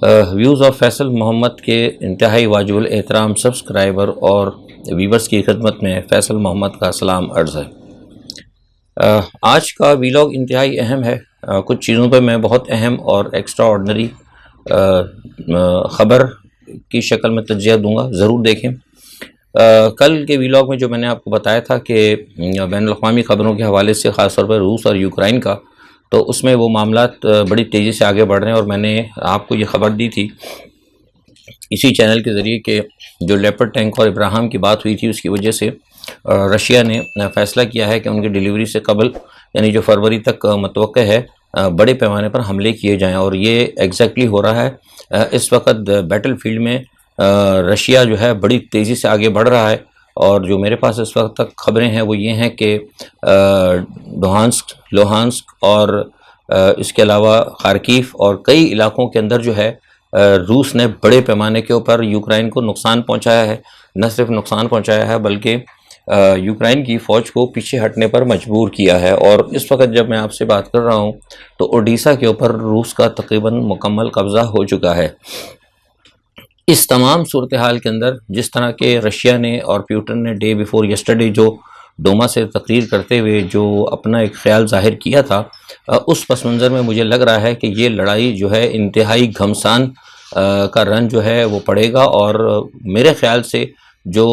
Views of Faisal محمد کے انتہائی واجب الاحترام سبسکرائبر اور ویورز کی خدمت میں فیصل محمد کا سلام عرض ہے۔ آج کا ویلاگ انتہائی اہم ہے۔ کچھ چیزوں پہ میں بہت اہم اور ایکسٹرا آرڈنری خبر کی شکل میں تجزیہ دوں گا، ضرور دیکھیں۔ کل کے ویلاگ میں جو میں نے آپ کو بتایا تھا کہ بین الاقوامی خبروں کے حوالے سے خاص طور پر روس اور یوکرائن کا، تو اس میں وہ معاملات بڑی تیزی سے آگے بڑھ رہے ہیں، اور میں نے آپ کو یہ خبر دی تھی اسی چینل کے ذریعے کہ جو لیپرڈ ٹینک اور ابراہیم کی بات ہوئی تھی، اس کی وجہ سے رشیا نے فیصلہ کیا ہے کہ ان کی ڈیلیوری سے قبل، یعنی جو فروری تک متوقع ہے، بڑے پیمانے پر حملے کیے جائیں، اور یہ ایگزیکٹلی ہو رہا ہے۔ اس وقت بیٹل فیلڈ میں رشیا جو ہے بڑی تیزی سے آگے بڑھ رہا ہے، اور جو میرے پاس اس وقت تک خبریں ہیں وہ یہ ہیں کہ لوہانسک اور اس کے علاوہ خارکیف اور کئی علاقوں کے اندر جو ہے روس نے بڑے پیمانے کے اوپر یوکرائن کو نقصان پہنچایا ہے۔ نہ صرف نقصان پہنچایا ہے بلکہ یوکرائن کی فوج کو پیچھے ہٹنے پر مجبور کیا ہے، اور اس وقت جب میں آپ سے بات کر رہا ہوں تو اوڈیسا کے اوپر روس کا تقریباً مکمل قبضہ ہو چکا ہے۔ اس تمام صورتحال کے اندر جس طرح کے رشیا نے اور پیوٹن نے ڈے بیفور یسٹرڈے جو ڈوما سے تقریر کرتے ہوئے جو اپنا ایک خیال ظاہر کیا تھا، اس پس منظر میں مجھے لگ رہا ہے کہ یہ لڑائی جو ہے انتہائی گھمسان کا رن جو ہے وہ پڑے گا، اور میرے خیال سے جو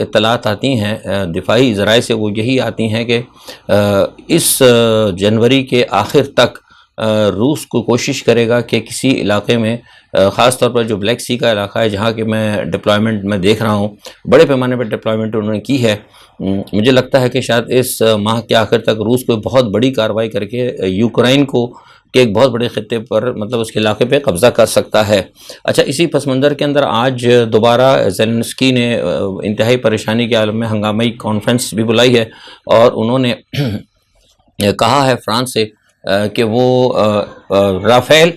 اطلاعات آتی ہیں دفاعی ذرائع سے وہ یہی آتی ہیں کہ اس جنوری کے آخر تک روس کو کوشش کرے گا کہ کسی علاقے میں، خاص طور پر جو بلیک سی کا علاقہ ہے جہاں کہ میں ڈپلائمنٹ میں دیکھ رہا ہوں، بڑے پیمانے پر ڈپلائمنٹ انہوں نے کی ہے، مجھے لگتا ہے کہ شاید اس ماہ کے آخر تک روس کو بہت بڑی کارروائی کر کے یوکرائن کو کہ ایک بہت بڑے خطے پر، مطلب اس کے علاقے پہ قبضہ کر سکتا ہے۔ اچھا، اسی پس منظر کے اندر آج دوبارہ زیلنسکی نے انتہائی پریشانی کے عالم میں ہنگامی کانفرنس بھی بلائی ہے، اور انہوں نے کہا ہے فرانس سے کہ وہ رافیل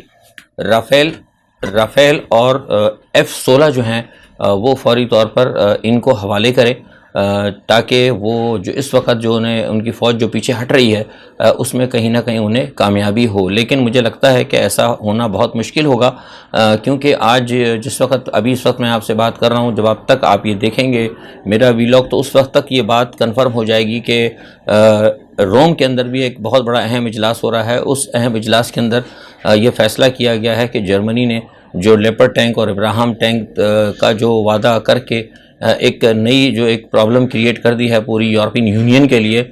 اور F-16 جو ہیں وہ فوری طور پر ان کو حوالے کرے، تاکہ وہ جو اس وقت جو ان کی فوج جو پیچھے ہٹ رہی ہے اس میں کہیں نہ کہیں انہیں کامیابی ہو۔ لیکن مجھے لگتا ہے کہ ایسا ہونا بہت مشکل ہوگا، کیونکہ آج اس وقت میں آپ سے بات کر رہا ہوں، جب تک آپ یہ دیکھیں گے میرا ویلاگ، تو اس وقت تک یہ بات کنفرم ہو جائے گی کہ روم کے اندر بھی ایک بہت بڑا اہم اجلاس ہو رہا ہے۔ اس اہم اجلاس کے اندر یہ فیصلہ کیا گیا ہے کہ جرمنی نے جو لیپرڈ ٹینک اور ابراہیم ٹینک کا جو وعدہ کر کے ایک نئی جو ایک پرابلم کریٹ کر دی ہے پوری یورپین یونین کے لیے،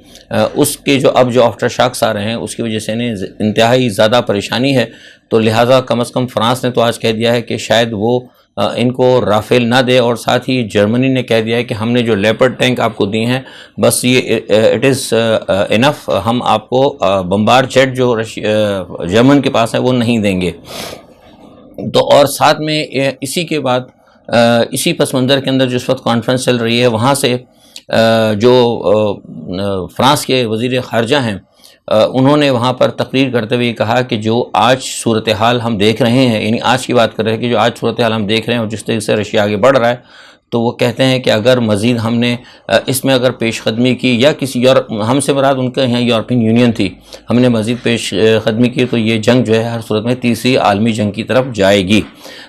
اس کے جو اب جو آفٹر شاکس آ رہے ہیں اس کی وجہ سے انہیں انتہائی زیادہ پریشانی ہے، تو لہٰذا کم از کم فرانس نے تو آج کہہ دیا ہے کہ شاید وہ ان کو رافیل نہ دے، اور ساتھ ہی جرمنی نے کہہ دیا ہے کہ ہم نے جو لیپرڈ ٹینک آپ کو دی ہیں بس یہ اٹ از انف، ہم آپ کو بمبار جیٹ جو جرمن کے پاس ہے وہ نہیں دیں گے۔ تو اور ساتھ میں اسی کے بعد اسی پس منظر کے اندر جس وقت کانفرنس چل رہی ہے، وہاں سے جو فرانس کے وزیر خارجہ ہیں انہوں نے وہاں پر تقریر کرتے ہوئے کہا کہ جو آج صورتحال ہم دیکھ رہے ہیں، یعنی آج کی بات کر رہے ہیں کہ جو آج صورتحال ہم دیکھ رہے ہیں اور جس طرح سے رشیا آگے بڑھ رہا ہے، تو وہ کہتے ہیں کہ اگر مزید ہم نے اس میں اگر پیش قدمی کی، یا کسی ہم سے مراد ان کے یہاں یورپین یونین تھی، ہم نے مزید پیش قدمی کی، تو یہ جنگ جو ہے ہر صورت میں تیسری عالمی جنگ کی طرف جائے گی۔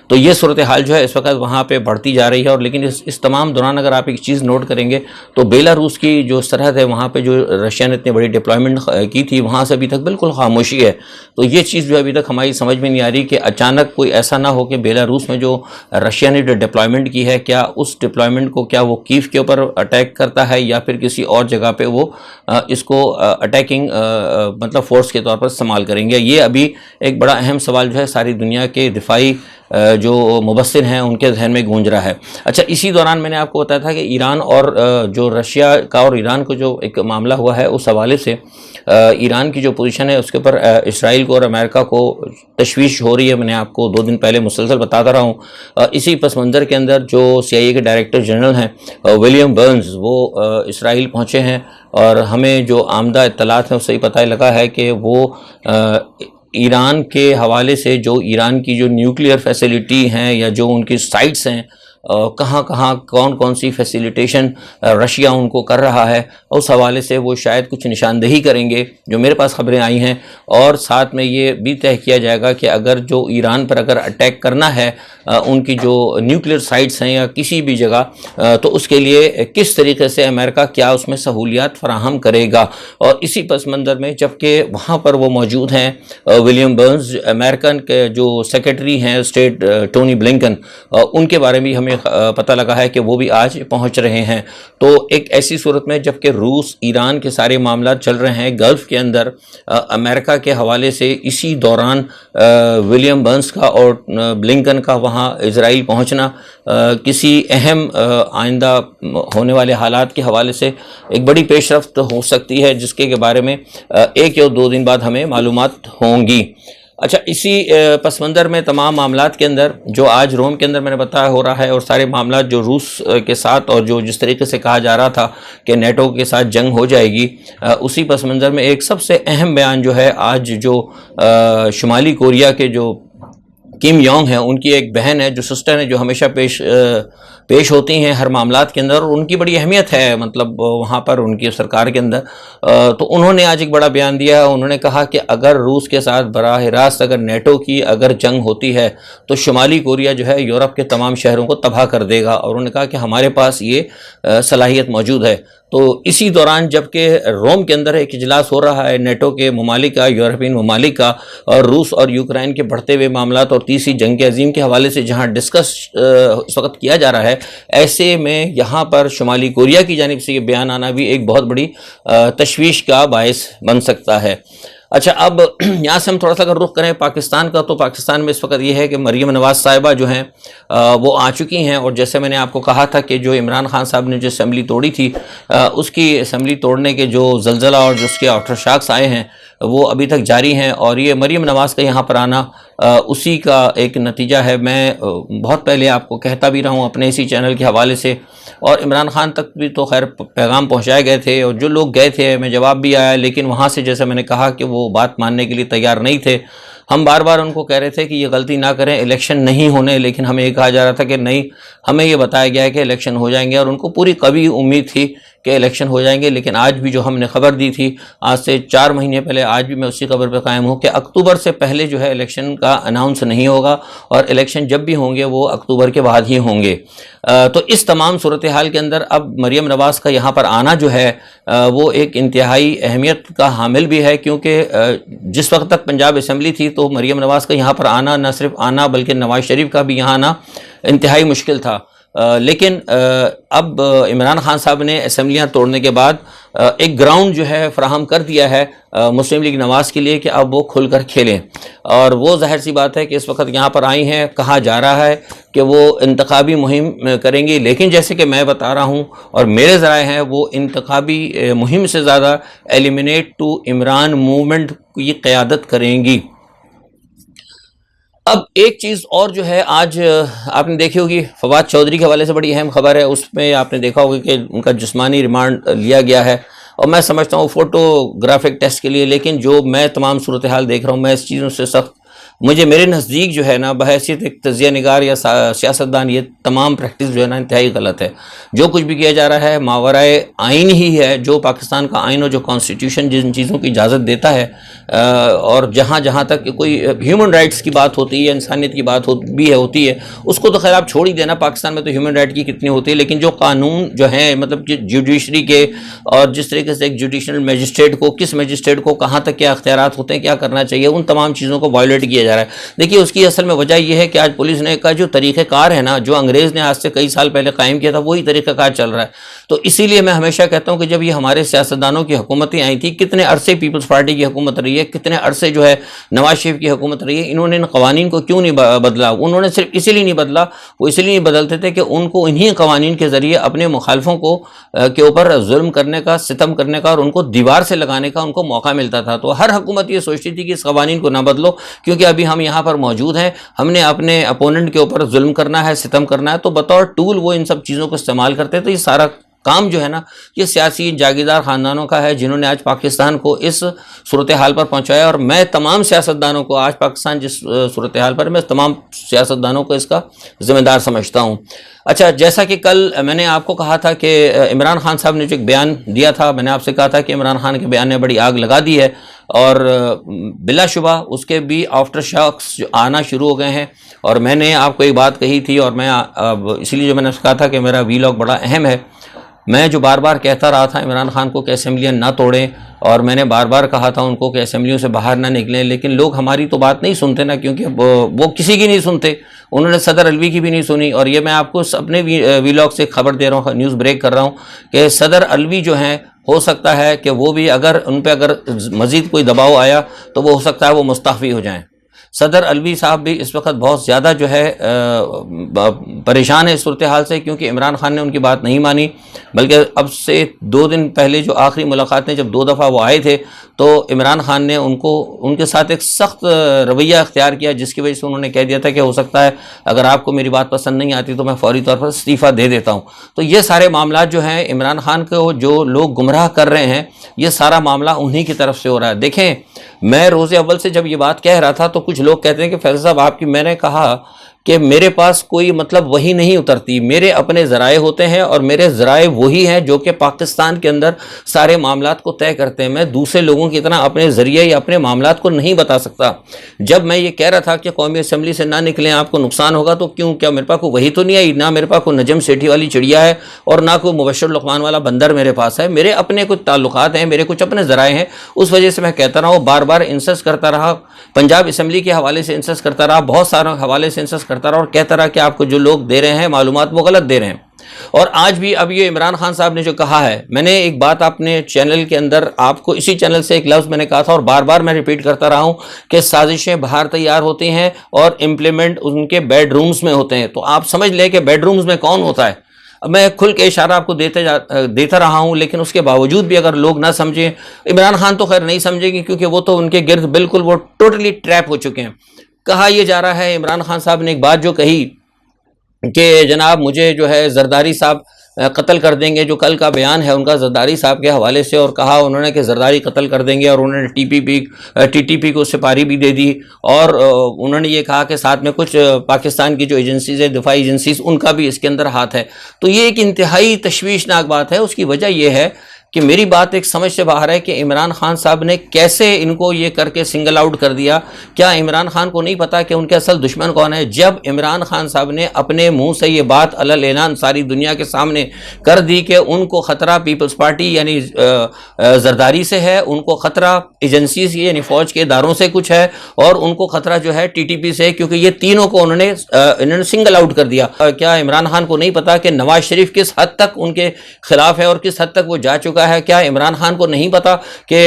تو یہ صورتحال جو ہے اس وقت وہاں پہ بڑھتی جا رہی ہے، اور لیکن اس تمام دوران اگر آپ ایک چیز نوٹ کریں گے تو بیلاروس کی جو سرحد ہے وہاں پہ جو رشیا نے اتنی بڑی ڈپلائمنٹ کی تھی، وہاں سے ابھی تک بالکل خاموشی ہے۔ تو یہ چیز جو ابھی تک ہماری سمجھ میں نہیں آ رہی کہ اچانک کوئی ایسا نہ ہو کہ بیلاروس میں جو رشیا نے جو ڈپلائمنٹ کی ہے، کیا اس ڈپلائمنٹ کو کیا وہ کیف کے اوپر اٹیک کرتا ہے، یا پھر کسی اور جگہ پہ وہ اس کو اٹیکنگ مطلب فورس کے طور پر استعمال کریں گے۔ یہ ابھی ایک بڑا اہم سوال جو ہے ساری دنیا کے دفاعی جو مبصر ہیں ان کے ذہن میں گونج رہا ہے۔ اچھا، اسی دوران میں نے آپ کو بتایا تھا کہ ایران اور جو رشیا کا اور ایران کو جو ایک معاملہ ہوا ہے، اس حوالے سے ایران کی جو پوزیشن ہے اس کے اوپر اسرائیل کو اور امریکہ کو تشویش ہو رہی ہے۔ میں نے آپ کو 2 دن پہلے مسلسل بتاتا رہا ہوں۔ اسی پس منظر کے اندر جو CIA کے ڈائریکٹر جنرل ہیں ولیم برنز، وہ اسرائیل پہنچے ہیں، اور ہمیں جو آمدہ اطلاعات ہیں اس سے ہی پتہ لگا ہے کہ وہ ایران کے حوالے سے جو ایران کی جو نیوکلیئر فیسلٹی ہیں یا جو ان کی سائٹس ہیں کہاں کہاں کون کون سی فیسیلیٹیشن رشیا ان کو کر رہا ہے، اس حوالے سے وہ شاید کچھ نشاندہی کریں گے جو میرے پاس خبریں آئی ہیں، اور ساتھ میں یہ بھی طے کیا جائے گا کہ اگر جو ایران پر اگر اٹیک کرنا ہے ان کی جو نیوکلیر سائٹس ہیں یا کسی بھی جگہ، تو اس کے لیے کس طریقے سے امریکہ کیا اس میں سہولیات فراہم کرے گا۔ اور اسی پس منظر میں جبکہ وہاں پر وہ موجود ہیں ولیم برنز، امریکن کے جو سیکرٹری ہیں اسٹیٹ ٹونی بلنکن، ان کے بارے میں ہمیں پتہ لگا ہے کہ وہ بھی آج پہنچ رہے ہیں۔ تو ایک ایسی صورت میں جبکہ روس ایران کے سارے معاملات چل رہے ہیں گلف کے اندر، امریکہ کے حوالے سے اسی دوران ولیم برنز کا اور بلنکن کا وہاں اسرائیل پہنچنا کسی اہم آئندہ ہونے والے حالات کے حوالے سے ایک بڑی پیش رفت ہو سکتی ہے، جس کے بارے میں ایک یا دو دن بعد ہمیں معلومات ہوں گی۔ اچھا، اسی پس منظر میں تمام معاملات کے اندر جو آج روم کے اندر میں نے بتایا ہو رہا ہے، اور سارے معاملات جو روس کے ساتھ اور جو جس طریقے سے کہا جا رہا تھا کہ نیٹو کے ساتھ جنگ ہو جائے گی، اسی پس منظر میں ایک سب سے اہم بیان جو ہے آج جو شمالی کوریا کے جو کم یونگ ہیں، ان کی ایک بہن ہے جو سسٹر ہیں، جو ہمیشہ پیش ہوتی ہیں ہر معاملات کے اندر، اور ان کی بڑی اہمیت ہے مطلب وہاں پر ان کی سرکار کے اندر۔ تو انہوں نے آج ایک بڑا بیان دیا ہے۔ انہوں نے کہا کہ اگر روس کے ساتھ براہ راست اگر نیٹو کی اگر جنگ ہوتی ہے تو شمالی کوریا جو ہے یورپ کے تمام شہروں کو تباہ کر دے گا، اور انہوں نے کہا کہ ہمارے پاس یہ صلاحیت موجود ہے۔ تو اسی دوران جبکہ روم کے اندر ایک اجلاس ہو رہا ہے نیٹو کے ممالک کا، یورپین ممالک کا، اور روس اور یوکرائن کے بڑھتے ہوئے معاملات اور تیسری جنگ عظیم کے حوالے سے جہاں ڈسکس اس وقت کیا جا رہا ہے، ایسے میں یہاں پر شمالی کوریا کی جانب سے یہ بیان آنا بھی ایک بہت بڑی تشویش کا باعث بن سکتا ہے۔ اچھا، اب یہاں سے ہم تھوڑا سا اگر رخ کریں پاکستان کا، تو پاکستان میں اس وقت یہ ہے کہ مریم نواز صاحبہ جو ہیں وہ آ چکی ہیں، اور جیسے میں نے آپ کو کہا تھا کہ جو عمران خان صاحب نے جو اسمبلی توڑی تھی، اس کی اسمبلی توڑنے کے جو زلزلہ اور جو اس کے آفٹر شاکس آئے ہیں وہ ابھی تک جاری ہیں، اور یہ مریم نواز کا یہاں پر آنا اسی کا ایک نتیجہ ہے۔ میں بہت پہلے آپ کو کہتا بھی رہا ہوں اپنے اسی چینل کے حوالے سے، اور عمران خان تک بھی تو خیر پیغام پہنچائے گئے تھے، اور جو لوگ گئے تھے میں جواب بھی آیا، لیکن وہاں سے جیسے میں نے کہا کہ وہ بات ماننے کے لیے تیار نہیں تھے۔ ہم بار بار ان کو کہہ رہے تھے کہ یہ غلطی نہ کریں، الیکشن نہیں ہونے، لیکن ہمیں یہ کہا جا رہا تھا کہ نہیں، ہمیں یہ بتایا گیا ہے کہ الیکشن ہو جائیں گے، اور ان کو پوری قوی امید تھی کہ الیکشن ہو جائیں گے۔ لیکن آج بھی جو ہم نے خبر دی تھی آج سے 4 مہینے پہلے، آج بھی میں اسی خبر پہ قائم ہوں کہ اکتوبر سے پہلے جو ہے الیکشن کا اناؤنس نہیں ہوگا، اور الیکشن جب بھی ہوں گے وہ اکتوبر کے بعد ہی ہوں گے۔ تو اس تمام صورتحال کے اندر اب مریم نواز کا یہاں پر آنا جو ہے وہ ایک انتہائی اہمیت کا حامل بھی ہے، کیونکہ جس وقت تک پنجاب اسمبلی تھی تو مریم نواز کا یہاں پر آنا، نہ صرف آنا بلکہ نواز شریف کا بھی یہاں آنا انتہائی مشکل تھا۔ لیکن اب عمران خان صاحب نے اسمبلیاں توڑنے کے بعد ایک گراؤنڈ جو ہے فراہم کر دیا ہے مسلم لیگ نواز کے لیے کہ اب وہ کھل کر کھیلیں، اور وہ ظاہر سی بات ہے کہ اس وقت یہاں پر آئی ہیں۔ کہا جا رہا ہے کہ وہ انتخابی مہم کریں گی، لیکن جیسے کہ میں بتا رہا ہوں اور میرے ذرائع ہیں، وہ انتخابی مہم سے زیادہ ایلیمینیٹ ٹو عمران موومنٹ کی قیادت کریں گی۔ اب ایک چیز اور جو ہے آج آپ نے دیکھی ہوگی، فواد چودھری کے حوالے سے بڑی اہم خبر ہے، اس میں آپ نے دیکھا ہوگا کہ ان کا جسمانی ریمانڈ لیا گیا ہے، اور میں سمجھتا ہوں فوٹوگرافک ٹیسٹ کے لیے، لیکن جو میں تمام صورتحال دیکھ رہا ہوں، میں اس چیزوں سے سخت میرے نزدیک جو ہے نا، بحیثیت ایک تجزیہ نگار یا سیاستدان، یہ تمام پریکٹس جو ہے نا انتہائی غلط ہے۔ جو کچھ بھی کیا جا رہا ہے ماورائے آئین ہی ہے، جو پاکستان کا آئین اور جو کانسٹیٹیوشن جن چیزوں کی اجازت دیتا ہے، اور جہاں تک کوئی ہیومن رائٹس کی بات ہوتی ہے، انسانیت کی بات ہوتی ہے، اس کو تو خیر آپ چھوڑ ہی دینا، پاکستان میں تو ہیومن رائٹ کی کتنی ہوتی ہے، لیکن جو قانون جو ہیں مطلب کہ جوڈیشری کے، اور جس طریقے سے ایک جوڈیشنل میجسٹریٹ کو، کس میجسٹریٹ کو کہاں تک کیا اختیارات ہوتے ہیں، کیا کرنا چاہیے، ان تمام چیزوں کو وائلیٹ کیا جا رہا ہے۔ دیکھیے اس کی اصل میں وجہ یہ ہے کہ آج پولیس نے کا جو طریقہ کار ہے نا، جو انگریز نے آج سے کئی سال پہلے قائم کیا تھا، وہی طریقہ کار چل رہا ہے۔ تو اسی لیے میں ہمیشہ کہتا ہوں کہ جب یہ ہمارے سیاستدانوں کی حکومتیں آئی تھیں، کتنے عرصے پیپلز پارٹی کی حکومت رہی ہے، کتنے عرصے جو ہے نواز شریف کی حکومت رہی ہے، انہوں نے ان قوانین کو کیوں نہیں بدلا؟ انہوں نے صرف اسی لیے نہیں بدلا، وہ اسی لیے نہیں بدلتے تھے کہ ان کو انہی قوانین کے ذریعے اپنے مخالفوں کو کے اوپر ظلم کرنے کا، ستم کرنے کا، اور ان کو دیوار سے لگانے کا ان کو موقع ملتا تھا۔ تو ہر حکومت یہ سوچتی تھی کہ اس قوانین کو نہ بدلو، کیونکہ ابھی ہم یہاں پر موجود ہیں، ہم نے اپنے اپوننٹ کے اوپر ظلم کرنا ہے، ستم کرنا ہے، تو بطور ٹول وہ ان سب چیزوں کو استعمال کرتے۔ تو یہ سارا کام جو ہے نا یہ سیاسی جاگیردار خاندانوں کا ہے جنہوں نے آج پاکستان کو اس صورتحال پر پہنچایا، اور میں تمام سیاستدانوں کو آج پاکستان جس صورتحال پر، میں تمام سیاستدانوں کو اس کا ذمہ دار سمجھتا ہوں۔ اچھا، جیسا کہ کل میں نے آپ کو کہا تھا کہ عمران خان صاحب نے جو ایک بیان دیا تھا، میں نے آپ سے کہا تھا کہ عمران خان کے بیان نے بڑی آگ لگا دی ہے، اور بلا شبہ اس کے بھی آفٹر شاکس آنا شروع ہو گئے ہیں۔ اور میں نے آپ کو ایک بات کہی تھی، اور میں اسی لیے جو میں نے کہا تھا کہ میرا ویلاگ بڑا اہم ہے، میں جو بار بار کہتا رہا تھا عمران خان کو کہ اسمبلیاں نہ توڑیں، اور میں نے بار بار کہا تھا ان کو کہ اسمبلیوں سے باہر نہ نکلیں، لیکن لوگ ہماری تو بات نہیں سنتے نا، کیونکہ وہ کسی کی نہیں سنتے، انہوں نے صدر الوی کی بھی نہیں سنی۔ اور یہ میں آپ کو اپنے ویلاگ سے خبر دے رہا ہوں، نیوز بریک کر رہا ہوں کہ صدر الوی جو ہیں ہو سکتا ہے کہ وہ بھی اگر ان پہ اگر مزید کوئی دباؤ آیا تو وہ ہو سکتا ہے وہ مستعفی ہو جائیں۔ صدر الوی صاحب بھی اس وقت بہت زیادہ جو ہے پریشان ہے اس صورتحال سے، کیونکہ عمران خان نے ان کی بات نہیں مانی، بلکہ اب سے 2 دن پہلے جو آخری ملاقات میں جب 2 دفعہ وہ آئے تھے تو عمران خان نے ان کے ساتھ ایک سخت رویہ اختیار کیا، جس کی وجہ سے انہوں نے کہہ دیا تھا کہ ہو سکتا ہے اگر آپ کو میری بات پسند نہیں آتی تو میں فوری طور پر استعفیٰ دے دیتا ہوں۔ تو یہ سارے معاملات جو ہیں عمران خان کو جو لوگ گمراہ کر رہے ہیں، یہ سارا معاملہ انہی کی طرف سے ہو رہا ہے۔ دیکھیں، میں روز اول سے جب یہ بات کہہ رہا تھا تو کچھ لوگ کہتے ہیں کہ فیض صاحب آپ کی، میں نے کہا کہ میرے پاس کوئی مطلب وہی نہیں اترتی، میرے اپنے ذرائع ہوتے ہیں، اور میرے ذرائع وہی ہیں جو کہ پاکستان کے اندر سارے معاملات کو طے کرتے ہیں۔ میں دوسرے لوگوں کی طرح اپنے ذریعے یا اپنے معاملات کو نہیں بتا سکتا۔ جب میں یہ کہہ رہا تھا کہ قومی اسمبلی سے نہ نکلیں آپ کو نقصان ہوگا، تو کیا میرے پاس کوئی وہی تو نہیں آئی؟ نہ میرے پاس کوئی نجم سیٹھی والی چڑیا ہے، اور نہ کوئی مبشر لقمان والا بندر میرے پاس ہے۔ میرے اپنے کچھ تعلقات ہیں، میرے کچھ اپنے ذرائع ہیں، اس وجہ سے میں کہتا رہا ہوں، بار بار انسسٹ کرتا رہا، پنجاب اسمبلی کے حوالے سے انسسٹ کرتا رہا، بہت سارے حوالے سے انسسٹ کرتا رہا، اور کہتا رہا کہ آپ کو جو لوگ دے رہے ہیں معلومات وہ غلط دے رہے ہیں۔ اور آج بھی اب یہ عمران خان صاحب نے جو کہا ہے، میں نے ایک بات اپنے چینل کے اندر آپ کو اسی چینل سے ایک لفظ میں نے کہا تھا، اور بار بار میں ریپیٹ کرتا رہا ہوں کہ سازشیں باہر تیار ہوتی ہیں اور امپلیمنٹ ان کے بیڈ رومز میں ہوتے ہیں۔ تو آپ سمجھ لیں کہ بیڈ رومز میں کون ہوتا ہے۔ اب میں کھل کے اشارہ آپ کو دیتا رہا ہوں، لیکن اس کے باوجود بھی اگر لوگ نہ سمجھیں، عمران خان تو خیر نہیں سمجھیں گے، کیونکہ وہ تو ان کے گرد بالکل وہ ٹوٹلی ٹریپ ہو چکے ہیں۔ کہا یہ جا رہا ہے، عمران خان صاحب نے ایک بات جو کہی کہ جناب مجھے جو ہے زرداری صاحب قتل کر دیں گے، جو کل کا بیان ہے ان کا زرداری صاحب کے حوالے سے، اور کہا انہوں نے کہ زرداری قتل کر دیں گے، اور انہوں نے ٹی ٹی پی کو سپاری بھی دے دی، اور انہوں نے یہ کہا کہ ساتھ میں کچھ پاکستان کی جو ایجنسیز ہیں، دفاعی ایجنسیز، ان کا بھی اس کے اندر ہاتھ ہے۔ تو یہ ایک انتہائی تشویشناک بات ہے۔ اس کی وجہ یہ ہے کہ میری بات ایک سمجھ سے باہر ہے کہ عمران خان صاحب نے کیسے ان کو یہ کر کے سنگل آؤٹ کر دیا۔ کیا عمران خان کو نہیں پتا کہ ان کے اصل دشمن کون ہے؟ جب عمران خان صاحب نے اپنے منہ سے یہ بات علی اعلان ساری دنیا کے سامنے کر دی کہ ان کو خطرہ پیپلز پارٹی یعنی زرداری سے ہے، ان کو خطرہ ایجنسیز یعنی فوج کے اداروں سے کچھ ہے، اور ان کو خطرہ جو ہے ٹی ٹی پی سے، کیونکہ یہ تینوں کو انہوں نے سنگل آؤٹ کر دیا۔ کیا عمران خان کو نہیں پتا کہ نواز شریف کس حد تک ان کے خلاف ہے اور کس حد تک وہ جا چکا ہے؟ کیا عمران خان کو نہیں پتا کہ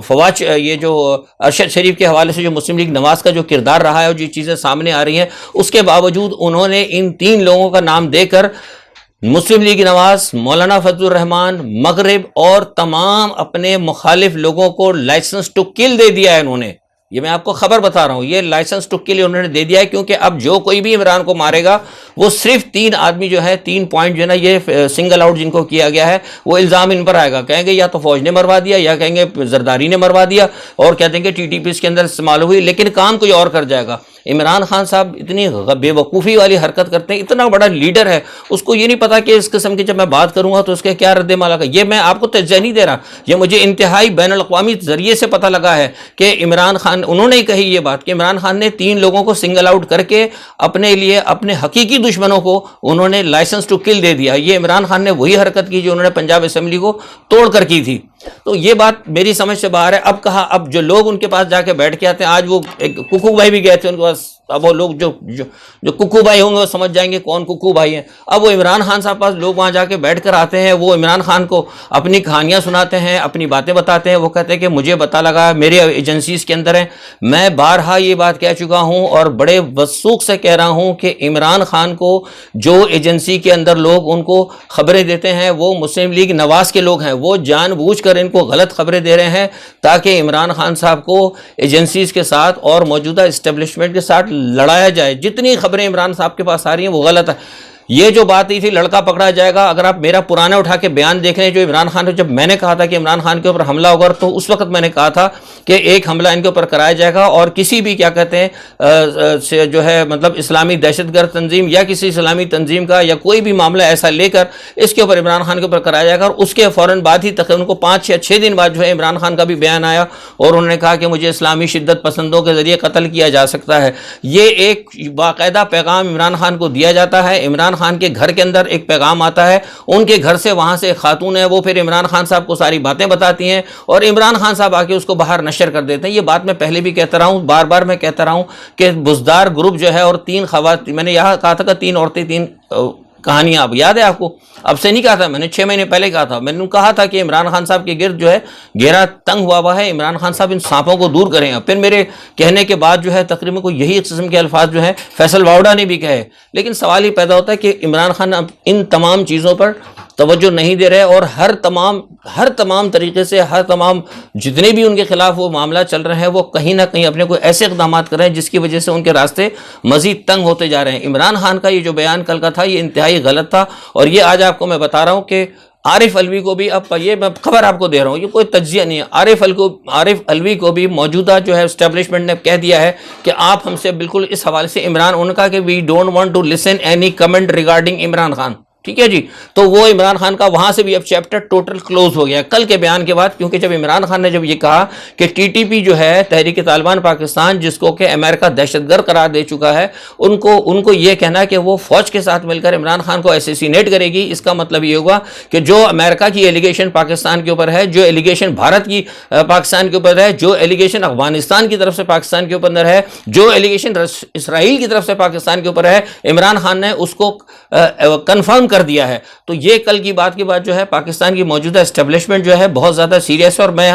فواج یہ جو ارشد شریف کے حوالے سے جو مسلم لیگ نواز کا جو کردار رہا ہے اور جو چیزیں سامنے آ رہی ہیں، اس کے باوجود انہوں نے ان 3 لوگوں کا نام دے کر مسلم لیگ نواز، مولانا فضل الرحمان، مغرب اور تمام اپنے مخالف لوگوں کو لائسنس ٹو کل دے دیا ہے انہوں نے۔ یہ میں آپ کو خبر بتا رہا ہوں، یہ لائسنس ٹو کل انہوں نے دے دیا ہے، کیونکہ اب جو کوئی بھی عمران کو مارے گا وہ صرف 3 آدمی جو ہے 3 پوائنٹ جو ہے نا، یہ سنگل آؤٹ جن کو کیا گیا ہے وہ الزام ان پر آئے گا۔ کہیں گے یا تو فوج نے مروا دیا، یا کہیں گے زرداری نے مروا دیا، اور کہہ دیں گے ٹی ٹی پی اس کے اندر استعمال ہوئی، لیکن کام کوئی اور کر جائے گا۔ عمران خان صاحب اتنی بے وقوفی والی حرکت کرتے ہیں، اتنا بڑا لیڈر ہے، اس کو یہ نہیں پتا کہ اس قسم کی جب میں بات کروں گا تو اس کے کیا رد عمل ہے۔ یہ میں آپ کو تجزیہ نہیں دے رہا، یہ مجھے انتہائی بین الاقوامی ذریعے سے پتہ لگا ہے کہ عمران خان، انہوں نے کہی یہ بات کہ عمران خان نے 3 لوگوں کو سنگل آؤٹ کر کے اپنے لیے اپنے حقیقی دشمنوں کو انہوں نے لائسنس ٹو کل دے دیا۔ یہ عمران خان نے وہی حرکت کی جو انہوں نے پنجاب اسمبلی کو توڑ کر کی تھی۔ تو یہ بات میری سمجھ سے باہر ہے۔ اب کہا، اب جو لوگ ان کے پاس جا کے بیٹھ کے آتے ہیں، آج وہ ایک ککو بھائی بھی گئے تھے ان کے پاس، اب وہ لوگ جو ککو بھائی ہوں گے وہ سمجھ جائیں گے کون ککو بھائی ہیں۔ اب وہ عمران خان صاحب پاس لوگ وہاں جا کے بیٹھ کر آتے ہیں، وہ عمران خان کو اپنی کہانیاں سناتے ہیں، اپنی باتیں بتاتے ہیں۔ وہ کہتے ہیں کہ مجھے پتہ لگا، میرے ایجنسیز کے اندر ہیں، میں بارہا یہ بات کہہ چکا ہوں اور بڑے وثوق سے کہہ رہا ہوں کہ عمران خان کو جو ایجنسی کے اندر لوگ ان کو خبریں دیتے ہیں وہ مسلم لیگ نواز کے لوگ ہیں، وہ جان بوجھ کر ان کو غلط خبریں دے رہے ہیں تاکہ عمران خان صاحب کو ایجنسیز کے ساتھ اور موجودہ اسٹیبلشمنٹ کے ساتھ لڑایا جائے۔ جتنی خبریں عمران صاحب کے پاس آ رہی ہیں وہ غلط ہے۔ یہ جو بات ہی تھی لڑکا پکڑا جائے گا، اگر آپ میرا پرانا اٹھا کے بیان دیکھ لیں جو عمران خان، جب میں نے کہا تھا کہ عمران خان کے اوپر حملہ ہوگا تو اس وقت میں نے کہا تھا کہ ایک حملہ ان کے اوپر کرایا جائے گا، اور کسی بھی کیا کہتے ہیں جو ہے مطلب اسلامی دہشت گرد تنظیم یا کسی اسلامی تنظیم کا یا کوئی بھی معاملہ ایسا لے کر اس کے اوپر عمران خان کے اوپر کرایا جائے گا۔ اور اس کے فوراً بعد ہی تقریباً کو 5 یا 6 دن بعد جو ہے عمران خان کا بھی بیان آیا اور انہوں نے کہا کہ مجھے اسلامی شدت پسندوں کے ذریعے قتل کیا جا سکتا ہے۔ یہ ایک باقاعدہ پیغام عمران خان کو دیا جاتا ہے، عمران خان کے گھر کے اندر ایک پیغام آتا ہے، ان کے گھر سے وہاں سے ایک خاتون ہے وہ پھر عمران خان صاحب کو ساری باتیں بتاتی ہیں اور عمران خان صاحب آ کے اس کو باہر نشر کر دیتے ہیں۔ یہ بات میں پہلے بھی کہتا رہا ہوں، بار بار میں کہتا رہا ہوں کہ بزدار گروپ جو ہے اور 3 خواتین، میں نے یہاں کہا تھا کہ 3 عورتیں 3 کہانیاں، اب یاد ہے آپ کو؟ اب سے نہیں کہا تھا میں نے، 6 مہینے پہلے کہا تھا، میں نے کہا تھا کہ عمران خان صاحب کے گرد جو ہے گھیرا تنگ ہوا ہے، عمران خان صاحب ان سانپوں کو دور کریں۔ پھر میرے کہنے کے بعد جو ہے تقریباً کو یہی قسم کے الفاظ جو ہیں فیصل واوڈا نے بھی کہے، لیکن سوال ہی پیدا ہوتا ہے کہ عمران خان اب ان تمام چیزوں پر توجہ نہیں دے رہے اور ہر تمام طریقے سے تمام جتنے بھی ان کے خلاف وہ معاملہ چل رہے ہیں وہ کہیں نہ کہیں اپنے کوئی ایسے اقدامات کر رہے ہیں جس کی وجہ سے ان کے راستے مزید تنگ ہوتے جا رہے ہیں۔ عمران خان کا یہ جو بیان کل کا تھا یہ انتہائی غلط تھا، اور یہ آج آپ کو میں بتا رہا ہوں کہ عارف علوی کو بھی، اب یہ میں خبر آپ کو دے رہا ہوں، یہ کوئی تجزیہ نہیں ہے، عارف علوی کو بھی موجودہ جو ہے اسٹیبلشمنٹ نے کہہ دیا ہے کہ آپ ہم سے بالکل اس حوالے سے ان کا کہ we don't want to listen any comment regarding Imran Khan, ٹھیک ہے جی۔ تو وہ عمران خان کا وہاں سے بھی اب چیپٹر ٹوٹل کلوز ہو گیا کل کے بیان کے بعد، کیونکہ جب عمران خان نے جب یہ کہا کہ ٹی ٹی پی جو ہے تحریک طالبان پاکستان، جس کو کہ امریکہ دہشت گرد قرار دے چکا ہے، ان کو یہ کہنا کہ وہ فوج کے ساتھ مل کر عمران خان کو اسیسینیٹ کرے گی، اس کا مطلب یہ ہوگا کہ جو امریکہ کی ایلیگیشن پاکستان کے اوپر ہے، جو ایلیگیشن بھارت کی پاکستان کے اوپر ہے، جو ایلیگیشن افغانستان کی طرف سے پاکستان کے اوپر ہے، جو ایلیگیشن اسرائیل کی طرف سے پاکستان کے اوپر ہے، عمران خان نے اس کو کنفرم کر دیا ہے۔ تو یہ کل کی بات کے بعد جو ہے پاکستان کی موجودہ اسٹیبلشمنٹ جو ہے بہت زیادہ سیریس ہے، اور میں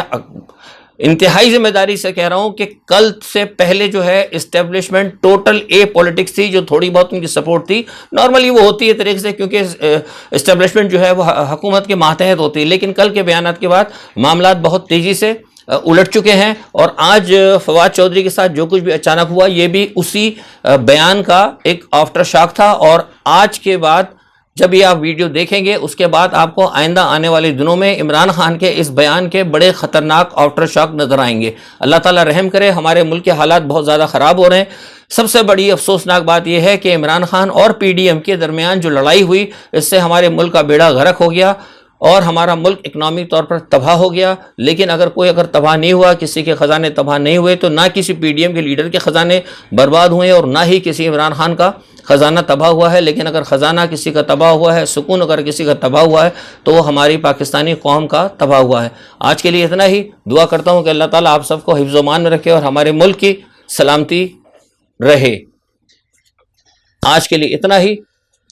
انتہائی ذمہ داری سے کہہ رہا ہوں کہ کل سے پہلے جو ہے اسٹیبلشمنٹ ٹوٹل اے پولیٹکس تھی، جو تھوڑی بہت ان کی سپورٹ تھی، نارملی وہ ہوتی ہے طریقے سے کیونکہ اسٹیبلشمنٹ جو ہے وہ حکومت کے ماتحت ہوتی ہے، لیکن کل کے بیانات کے بعد معاملات بہت تیزی سے الٹ چکے ہیں، اور آج فواد چودھری کے ساتھ جو کچھ بھی اچانک ہوا یہ بھی اسی بیان کا ایک آفٹر شاک تھا، اور آج کے بعد جب یہ آپ ویڈیو دیکھیں گے اس کے بعد آپ کو آئندہ آنے والے دنوں میں عمران خان کے اس بیان کے بڑے خطرناک آفٹر شاک نظر آئیں گے۔ اللہ تعالیٰ رحم کرے، ہمارے ملک کے حالات بہت زیادہ خراب ہو رہے ہیں۔ سب سے بڑی افسوسناک بات یہ ہے کہ عمران خان اور پی ڈی ایم کے درمیان جو لڑائی ہوئی اس سے ہمارے ملک کا بیڑا غرق ہو گیا اور ہمارا ملک اکنامی طور پر تباہ ہو گیا۔ لیکن اگر تباہ نہیں ہوا، کسی کے خزانے تباہ نہیں ہوئے، تو نہ کسی پی ڈی ایم کے لیڈر کے خزانے برباد ہوئے اور نہ ہی کسی عمران خان کا خزانہ تباہ ہوا ہے۔ لیکن اگر خزانہ کسی کا تباہ ہوا ہے، سکون اگر کسی کا تباہ ہوا ہے، تو وہ ہماری پاکستانی قوم کا تباہ ہوا ہے۔ آج کے لیے اتنا ہی، دعا کرتا ہوں کہ اللہ تعالیٰ آپ سب کو حفظ و امان میں رکھے اور ہمارے ملک کی سلامتی رہے۔ آج کے لیے اتنا ہی،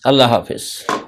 اللہ حافظ۔